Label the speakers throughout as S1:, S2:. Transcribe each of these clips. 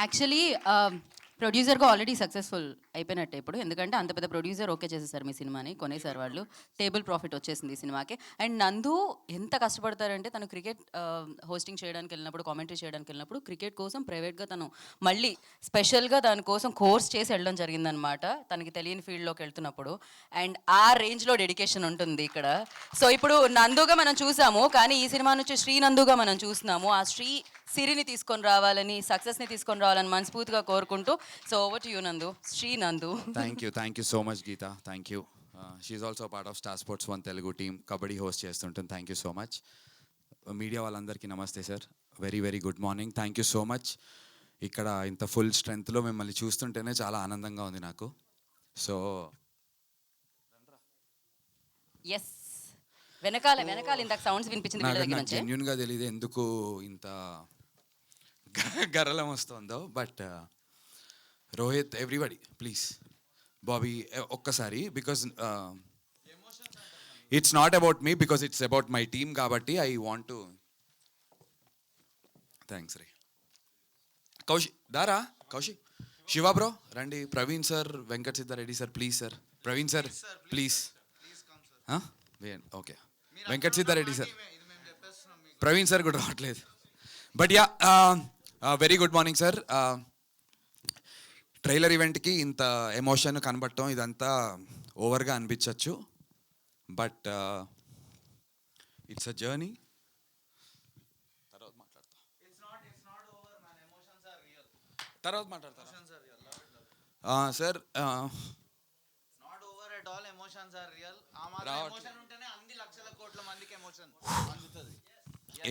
S1: Actually ప్రొడ్యూసర్గా already successful అయిపోయినట్టే ఇప్పుడు, ఎందుకంటే అంత పెద్ద ప్రొడ్యూసర్ ఓకే చేసేసారు మీ సినిమాని, కొనేసారు వాళ్ళు. టేబుల్ ప్రాఫిట్ వచ్చేసింది ఈ సినిమాకి. అండ్ నందు ఎంత కష్టపడతారంటే, తను క్రికెట్ హోస్టింగ్ చేయడానికి వెళ్ళినప్పుడు, కామెంటరీ చేయడానికి వెళ్ళినప్పుడు క్రికెట్ కోసం ప్రైవేట్గా తను మళ్ళీ స్పెషల్గా దానికోసం కోర్స్ చేసి వెళ్ళడం జరిగిందనమాట, తనకి తెలియని ఫీల్డ్లోకి వెళ్తున్నప్పుడు. అండ్ ఆ రేంజ్లో డెడికేషన్ ఉంటుంది ఇక్కడ. సో ఇప్పుడు నందుగా మనం చూసాము, కానీ ఈ సినిమా నుంచి శ్రీ నందుగా మనం చూస్తున్నాము. ఆ శ్రీ సిరిని తీసుకొని రావాలని, సక్సెస్ని తీసుకొని రావాలని మనస్ఫూర్తిగా కోరుకుంటూ, so over to you Nandu, Shri Nandu.
S2: Thank you so much Geetha, thank you. She also part of Star Sports 1 Telugu team, kabaddi host చేస్తుంటుంది. Thank you so much. Media వాళ్ళందరికీ నమస్తే sir, very very good morning. Thank you so much. ఇక్కడ ఇంత full స్ట్రెంగ్త్లో మిమ్మల్ని చూస్తుంటేనే చాలా ఆనందంగా ఉంది నాకు. సో
S1: ఎస్, వెనకాల వెనకాల ఇందాక సౌండ్స్ వినిపించింది వీళ్ళ దగ్గర
S2: నాకు
S1: నుంచి.
S2: జెన్యున్గా తెలియదు ఎందుకు ఇంత గరళం వస్తుందో, but Rohit, everybody please, Bobby ఒక్కసారి, because it's not about me, because it's about my team కాబట్టి ఐ వాంట్ టు. థ్యాంక్స్ రే. కౌశిక్ దారా, కౌశిక్, శివ బ్రో రండి, Praveen sir, Venkat Siddhareddy sir please sir, Praveen sir please. Okay, Venkat Siddhareddy sir, Praveen sir కూడా రావట్లేదు. But yeah, very good morning sir. Trailer ఈవెంట్కి ఇంత emotion కనబడటం ఇదంతా ఓవర్గా అనిపించవచ్చు, బట్ ఇట్స్ అ జర్నీ. తర్వాత మాట్లాడతా సార్.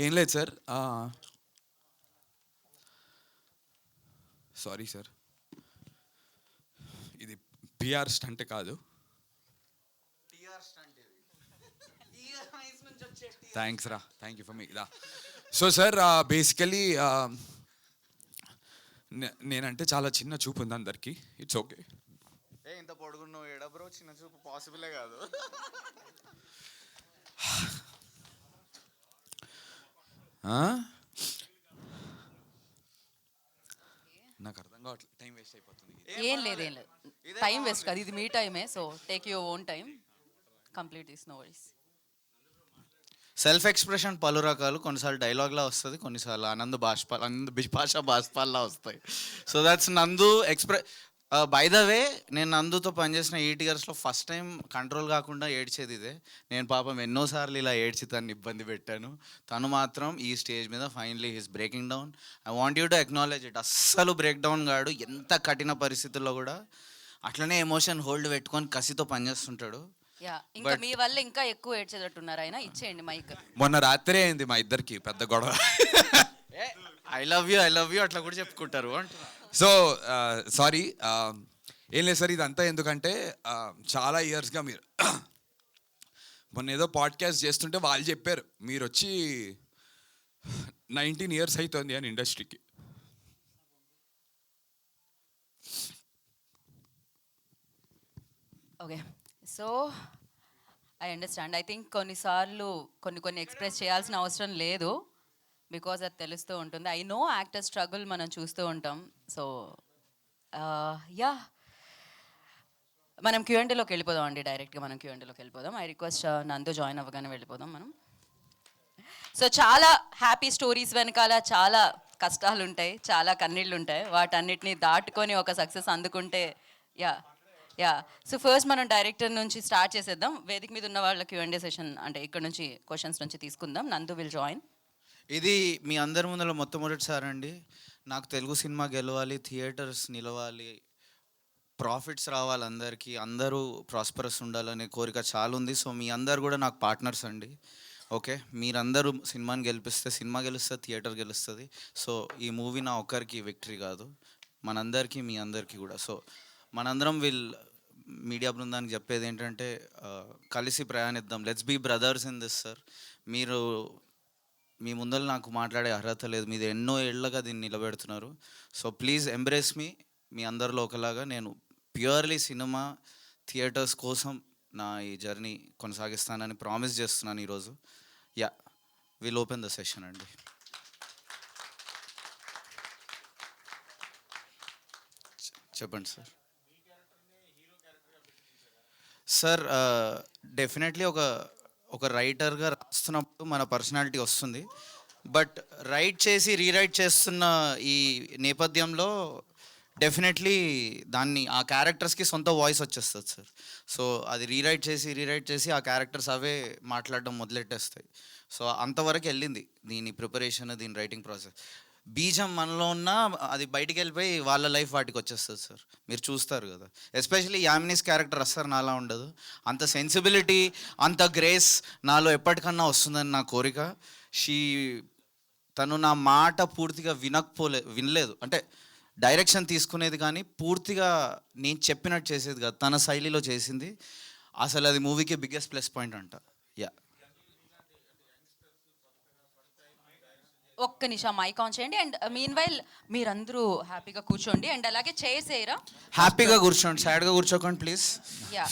S2: ఏం లేదు సార్, సారీ సార్, ఇది పిఆర్ స్టంట్ కాదు. థ్యాంక్స్ రా, థ్యాంక్ యూ ఫర్ మీ రా. సో సార్, బేసికలీ నేనంటే చాలా చిన్న చూపు ఉంది అందరికీ, ఇట్స్ ఓకే.
S3: ఇంత పొడుగు నువ్వు ఎడ బ్రో, చిన్న చూపు పాసిబులే కాదు.
S2: నాకు అర్థం కావట్లేదు, టైం వేస్ట్ అయిపోతుంది.
S1: ఏం లేదు, ఏం లేదు, టైం వేస్ట్ కాదు, ఇది మీ టైమే. So take your own time, complete this, no worries.
S3: Self expression పలు రకాలు, కొన్నిసార్లు డైలాగ్లా వస్తుంది, కొన్నిసార్లు ఆనంద్ బిపాషా బాష్పాల్లా వస్తాయి. సో దట్స్ నందు బై ద వే, నేను నందుతో పనిచేసిన 8 ఇయర్స్లో ఫస్ట్ టైం కంట్రోల్ కాకుండా ఏడ్చేది ఇదే. నేను పాపం ఎన్నోసార్లు ఇలా ఏడ్చి తను ఇబ్బంది పెట్టాను. తను మాత్రం ఈ స్టేజ్ మీద finally he's breaking down. I want you to acknowledge it. అస్సలు బ్రేక్ డౌన్ కాడు, ఎంత కఠిన పరిస్థితుల్లో కూడా అట్లనే ఎమోషన్ హోల్డ్ పెట్టుకొని కసితో పనిచేస్తుంటాడు.
S1: యా, ఇంకా మీ వల్ల ఇంకా ఎక్కువ ఏడ్చేటట్టున్నారు ఆయన, ఇచ్చేయండి మైక్.
S2: మొన్న రాత్రే అయింది మా ఇద్దరికి పెద్ద గొడవ.
S3: ఐ లవ్ యూ అట్లా కూడా చెప్పుకుంటారు అంటున్నా.
S2: సో సారీ, ఏం లేదు సార్, ఇదంతా ఎందుకంటే చాలా ఇయర్స్గా మీరు మొన్న ఏదో పాడ్కాస్ట్ చేస్తుంటే వాళ్ళు చెప్పారు మీరు వచ్చి 19 ఇయర్స్ అవుతుంది అని ఇండస్ట్రీకి.
S1: Okay, so I understand. I think కొన్నిసార్లు కొన్ని ఎక్స్ప్రెస్ చేయాల్సిన అవసరం లేదు, బికాజ్ అది తెలుస్తూ ఉంటుంది. ఐ నో యాక్టర్ స్ట్రగుల్ మనం చూస్తూ ఉంటాం. సో యా, మనం క్యూఎండేలోకి వెళ్ళిపోదాం అండి, డైరెక్ట్గా మనం క్యూఎండేలోకి వెళ్ళిపోదాం. ఐ రిక్వెస్ట్ నందు జాయిన్ అవ్వగానే వెళ్ళిపోదాం మనం. సో చాలా హ్యాపీ స్టోరీస్ వెనకాల చాలా కష్టాలు ఉంటాయి, చాలా కన్నీళ్ళు ఉంటాయి, వాటన్నిటిని దాటుకొని ఒక సక్సెస్ అందుకుంటే యా యా. సో ఫస్ట్ మనం డైరెక్టర్ నుంచి స్టార్ట్ చేసేద్దాం. వేదిక మీద ఉన్న వాళ్ళ క్యూఎండే సెషన్ అంటే ఇక్కడ నుంచి క్వశ్చన్స్ నుంచి తీసుకుందాం. నందు విల్ జాయిన్.
S3: ఇది మీ అందరి ముందర మొట్టమొదటిసారి అండి. నాకు తెలుగు సినిమా గెలవాలి, థియేటర్స్ నిలవాలి, ప్రాఫిట్స్ రావాలి, అందరూ ప్రాస్పరస్ ఉండాలనే కోరిక చాలా ఉంది. సో మీ అందరు కూడా నాకు పార్ట్నర్స్ అండి. ఓకే, మీరందరూ సినిమాని గెలిపిస్తే సినిమా గెలుస్తుంది, థియేటర్ గెలుస్తుంది. సో ఈ మూవీ నా ఒక్కరికి విక్టరీ కాదు, మనందరికీ, మీ అందరికీ కూడా. సో మనందరం మీడియా బృందానికి చెప్పేది ఏంటంటే, కలిసి ప్రయాణిద్దాం, let's be brothers in this sir. మీరు మీ ముందర నాకు మాట్లాడే అర్హత లేదు, మీది ఎన్నో ఏళ్ళగా దీన్ని నిలబెడుతున్నారు. సో ప్లీజ్ ఎంబ్రేస్ మీ అందరిలో ఒకలాగా. నేను ప్యూర్లీ సినిమా థియేటర్స్ కోసం నా ఈ జర్నీ కొనసాగిస్తానని ప్రామిస్ చేస్తున్నాను ఈరోజు. Yeah, will open the session అండి. చెప్పండి సార్. సార్ డెఫినెట్లీ ఒక రైటర్గా రాస్తున్నప్పుడు మన పర్సనాలిటీ వస్తుంది. బట్ రైట్ చేసి రీరైట్ చేస్తున్న ఈ నేపథ్యంలో డెఫినెట్లీ దాన్ని ఆ క్యారెక్టర్స్కి సొంత వాయిస్ వచ్చేస్తుంది సార్. సో అది రీరైట్ చేసి ఆ క్యారెక్టర్స్ అవే మాట్లాడడం మొదలెట్టేస్తాయి. సో అంతవరకు వెళ్ళింది దీని ప్రిపరేషన్, దీని రైటింగ్ ప్రాసెస్. బీజం మనలో ఉన్న అది బయటికి వెళ్ళిపోయి వాళ్ళ లైఫ్ వాటికి వచ్చేస్తుంది సార్. మీరు చూస్తారు కదా, ఎస్పెషల్లీ యామినీస్ క్యారెక్టర్ అస్సలు నాలా ఉండదు. అంత సెన్సిబిలిటీ, అంత గ్రేస్ నాలో ఎప్పటికన్నా వస్తుందని నా కోరిక. తను నా మాట పూర్తిగా వినలేదు, అంటే డైరెక్షన్ తీసుకునేది కానీ పూర్తిగా నేను చెప్పినట్టు చేసేది కాదు, తన శైలిలో చేసింది. అసలు అది మూవీకి బిగ్గెస్ట్ ప్లస్ పాయింట్ అంట. యా,
S1: ఒక్క నిమిషం మైక్ ఆన్ చేయండి. అండ్ మీన్ వైల్ మీరందరూ హ్యాపీగా కూర్చోండి. అండ్ అలాగే చైర్స్ వేయరా,
S3: హ్యాపీగా కూర్చోండి, సాడ్గా కూర్చోకండి please.
S1: Yeah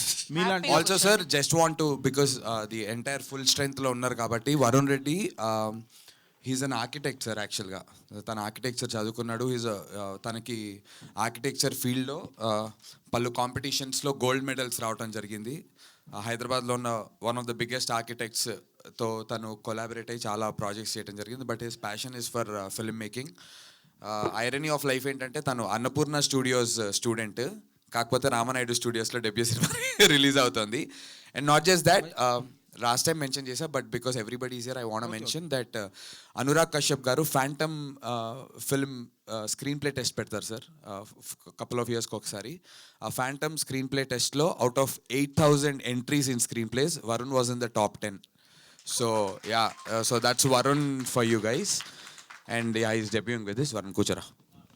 S2: also sir just want to because the entire full స్ట్రెంగ్త్లో ఉన్నారు కాబట్టి Varun Reddy he's an architect sir. యాక్చువల్గా తన ఆర్కిటెక్చర్ చదువుకున్నాడు. తనకి ఆర్కిటెక్చర్ ఫీల్డ్లో పలు కాంపిటీషన్స్లో గోల్డ్ మెడల్స్ రావడం జరిగింది. హైదరాబాద్లో ఉన్న వన్ ఆఫ్ ద బిగ్గెస్ట్ ఆర్కిటెక్ట్స్తో తను కొలాబరేట్ అయ్యి చాలా ప్రాజెక్ట్స్ చేయడం జరిగింది. But his passion is for film making. Irony of life ఏంటంటే తను అన్నపూర్ణ స్టూడియోస్ స్టూడెంట్, కాకపోతే రామనాయుడు స్టూడియోస్లో డెబ్యూ సినిమా రిలీజ్ అవుతుంది. And not just that, last time mention చేశా but because everybody is here I want mention that Anurag Kashyap గారు Phantom film screenplay test పెడతారు sir couple of ఇయర్స్కి ఒకసారి. ఆ ఫ్యాంటమ్ స్క్రీన్ ప్లే టెస్ట్లో out of 8,000 entries in screenplays Varun was in the top 10. So yeah, so that's Varun for you guys. And yeah, he's debuting with this Varun కూచరా.